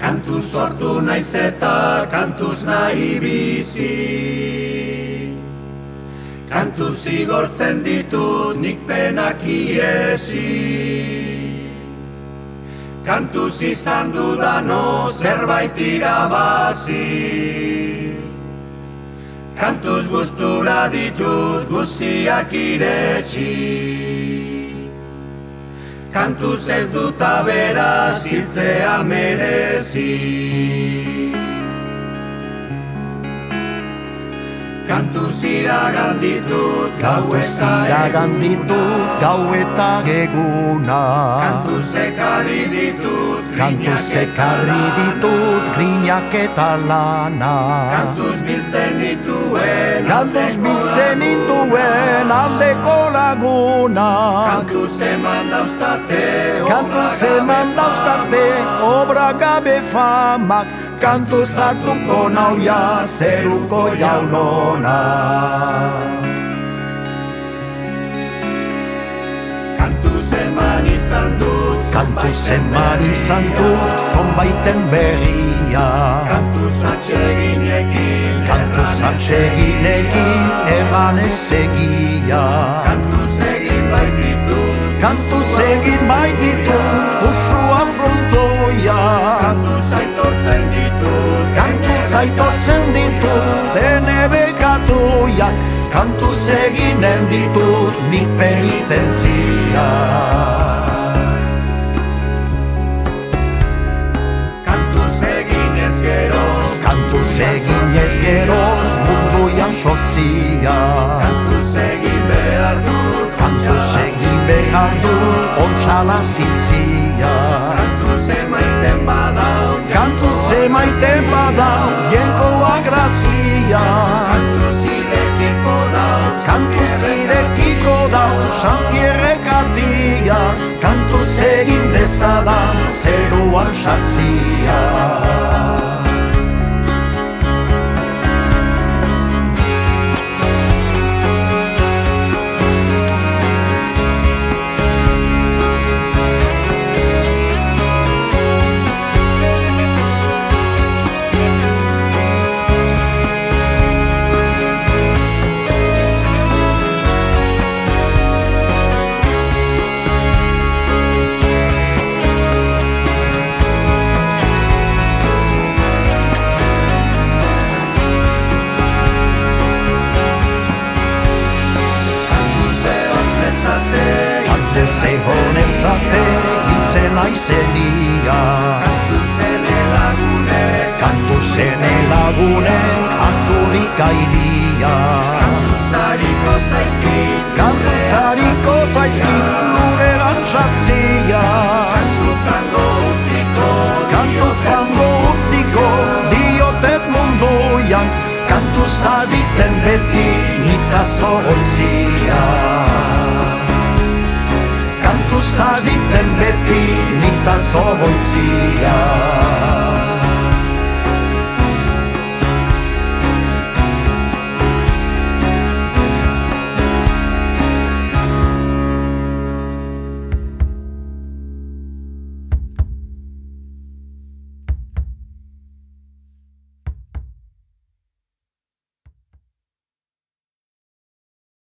Kantuz sortu naiz eta kantuz nahi bizi. Kantuz zigortzen ditut nik penak iesi. Kantuz izan dudano zerbait irabazi. Kantuz gustura ditut guziak iretsi. Kantuz ez dut aberaz hiltzea merezi. Kantuz iragan ditut gau eta eguna. Kantuz ekarri ditut grinak eta lana. Kantuz biltzen nituen aldeko laguna. Kantuz eman dauztate obra gabe famak. Kantuz hartuko nauia zeruko jaunonak. Kantuz eman izan dut zonbaiten berria. Kantuz atseginekin erran ez egia. Kantuz egin baititut usua frontoia. Kantuz aitortzen ditut dene bekatuia. Kantuz eginen ditut nik penitentzia. Kantuz eginez geroz munduian sortzia. Kantuz egin behar dut ontsala ziltzia. Kantuz emaiten badau jenkoa grazia. Kantuz idekiko dau Sampierre katia. Kantuz egin dezadan zeruan sartzia. Zehon ezate hiltzen aizenia. Kantuzene lagunek harturik ailia. Kantuzariko zaizkit lureran sartzia. Kantuz frango utziko diotet munduian. Kantuz aditen beti nita zorrotzia. Kantuz aditen beti nita zorrotzia.